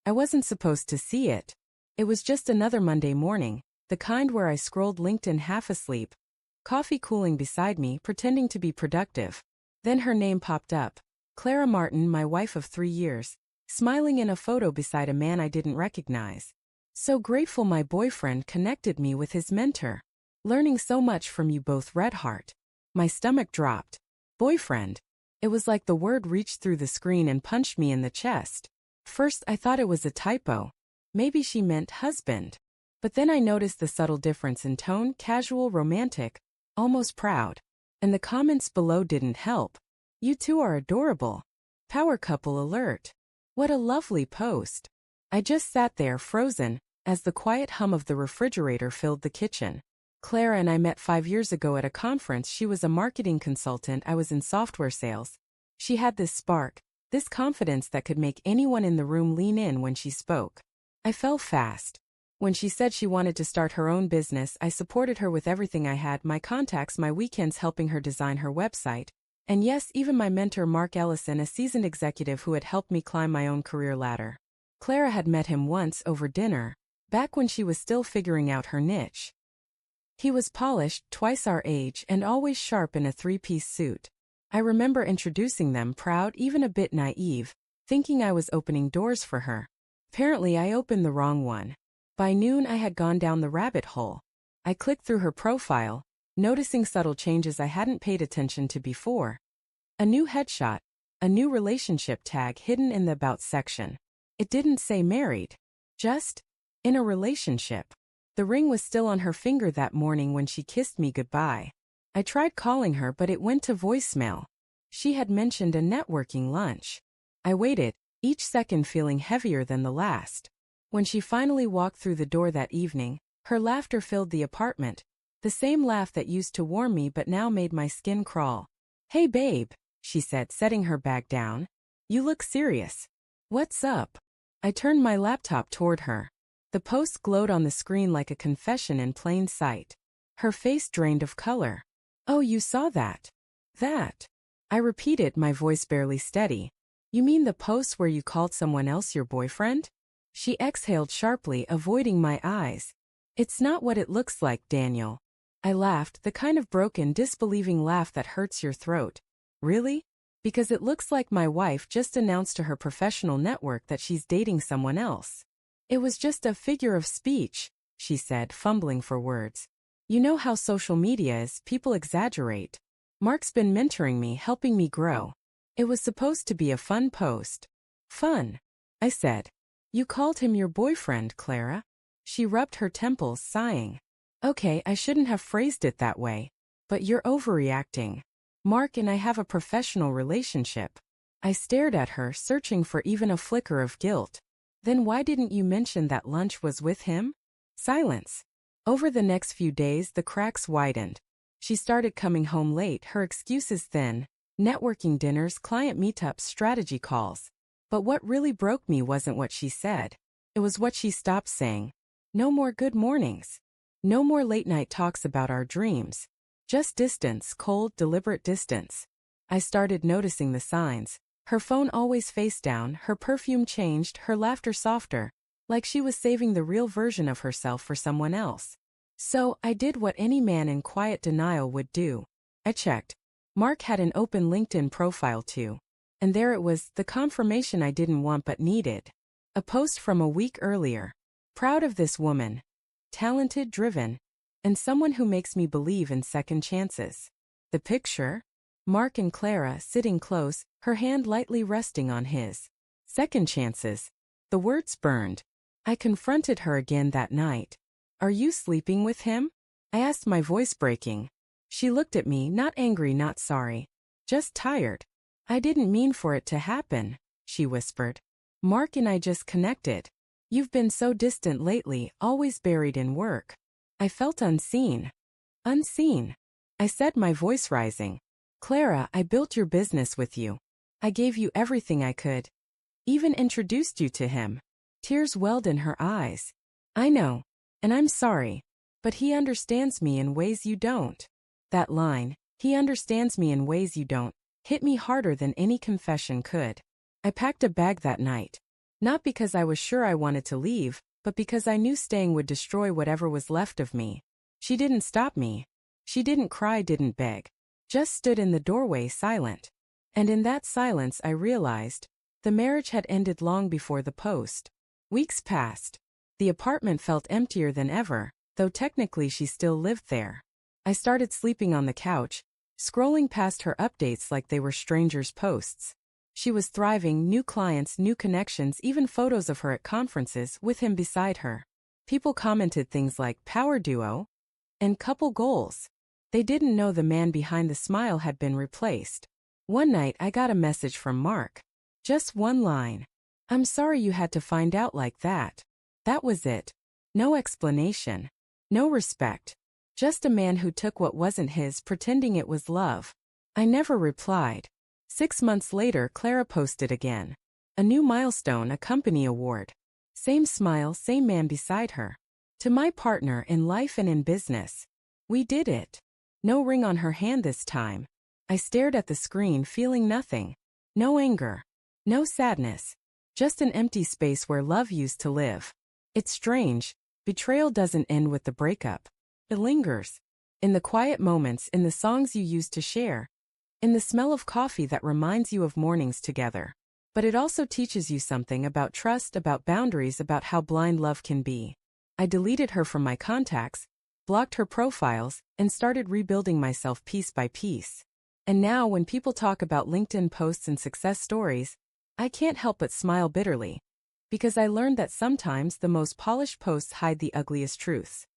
I wasn't supposed to see it. It was just another Monday morning, the kind where I scrolled LinkedIn half asleep, coffee cooling beside me, pretending to be productive. Then her name popped up. Clara Martin, my wife of 3 years, smiling in a photo beside a man I didn't recognize. So grateful my boyfriend connected me with his mentor. Learning so much from you both, Redheart. My stomach dropped. Boyfriend. It was like the word reached through the screen and punched me in the chest. First I thought it was a typo. Maybe she meant husband. But then I noticed the subtle difference in tone, casual, romantic, almost proud. And the comments below didn't help. You two are adorable. Power couple alert. What a lovely post. I just sat there frozen, as the quiet hum of the refrigerator filled the kitchen. Clara and I met 5 years ago at a conference. She was a marketing consultant, I was in software sales. She had this spark, this confidence that could make anyone in the room lean in when she spoke. I fell fast. When she said she wanted to start her own business, I supported her with everything I had, my contacts, my weekends helping her design her website. And yes, even my mentor Mark Ellison, a seasoned executive who had helped me climb my own career ladder. Clara had met him once over dinner, back when she was still figuring out her niche. He was polished, twice our age, and always sharp in a 3-piece suit. I remember introducing them, proud, even a bit naive, thinking I was opening doors for her. Apparently I opened the wrong one. By noon I had gone down the rabbit hole. I clicked through her profile, noticing subtle changes I hadn't paid attention to before. A new headshot, a new relationship tag hidden in the About section. It didn't say married, just in a relationship. The ring was still on her finger that morning when she kissed me goodbye. I tried calling her, but it went to voicemail. She had mentioned a networking lunch. I waited, each second feeling heavier than the last. When she finally walked through the door that evening, her laughter filled the apartment. The same laugh that used to warm me but now made my skin crawl. Hey babe, she said, setting her bag down. You look serious. What's up? I turned my laptop toward her. The post glowed on the screen like a confession in plain sight. Her face drained of color. Oh, you saw that? That? I repeated, my voice barely steady. You mean the post where you called someone else your boyfriend? She exhaled sharply, avoiding my eyes. It's not what it looks like, Daniel. I laughed, the kind of broken, disbelieving laugh that hurts your throat. Really? Because it looks like my wife just announced to her professional network that she's dating someone else. It was just a figure of speech, she said, fumbling for words. You know how social media is, people exaggerate. Mark's been mentoring me, helping me grow. It was supposed to be a fun post. Fun, I said. You called him your boyfriend, Clara. She rubbed her temples, sighing. Okay, I shouldn't have phrased it that way. But you're overreacting. Mark and I have a professional relationship. I stared at her, searching for even a flicker of guilt. Then why didn't you mention that lunch was with him? Silence. Over the next few days, the cracks widened. She started coming home late, her excuses thin. Networking dinners, client meetups, strategy calls. But what really broke me wasn't what she said. It was what she stopped saying. No more good mornings. No more late-night talks about our dreams. Just distance, cold, deliberate distance. I started noticing the signs. Her phone always face down, her perfume changed, her laughter softer, like she was saving the real version of herself for someone else. So, I did what any man in quiet denial would do. I checked. Mark had an open LinkedIn profile too. And there it was, the confirmation I didn't want but needed. A post from a week earlier. Proud of this woman. Talented, driven, and someone who makes me believe in second chances. The picture? Mark and Clara sitting close, her hand lightly resting on his. Second chances. The words burned. I confronted her again that night. Are you sleeping with him? I asked, my voice breaking. She looked at me, not angry, not sorry. Just tired. I didn't mean for it to happen, she whispered. Mark and I just connected. You've been so distant lately, always buried in work. I felt unseen. Unseen. I said, my voice rising. Clara, I built your business with you. I gave you everything I could. Even introduced you to him. Tears welled in her eyes. I know. And I'm sorry. But he understands me in ways you don't. That line, he understands me in ways you don't, hit me harder than any confession could. I packed a bag that night. Not because I was sure I wanted to leave, but because I knew staying would destroy whatever was left of me. She didn't stop me. She didn't cry, didn't beg. Just stood in the doorway silent. And in that silence I realized the marriage had ended long before the post. Weeks passed. The apartment felt emptier than ever, though technically she still lived there. I started sleeping on the couch, scrolling past her updates like they were strangers' posts. She was thriving, new clients, new connections, even photos of her at conferences with him beside her. People commented things like power duo and couple goals. They didn't know the man behind the smile had been replaced. One night I got a message from Mark. Just one line. "I'm sorry you had to find out like that." That was it. No explanation. No respect. Just a man who took what wasn't his, pretending it was love. I never replied. 6 months later, Clara posted again. A new milestone, a company award. Same smile, same man beside her. To my partner in life and in business. We did it. No ring on her hand this time. I stared at the screen, feeling nothing. No anger. No sadness. Just an empty space where love used to live. It's strange. Betrayal doesn't end with the breakup. It lingers. In the quiet moments, in the songs you used to share. In the smell of coffee that reminds you of mornings together. But it also teaches you something about trust, about boundaries, about how blind love can be. I deleted her from my contacts, blocked her profiles, and started rebuilding myself piece by piece. And now when people talk about LinkedIn posts and success stories, I can't help but smile bitterly. Because I learned that sometimes the most polished posts hide the ugliest truths.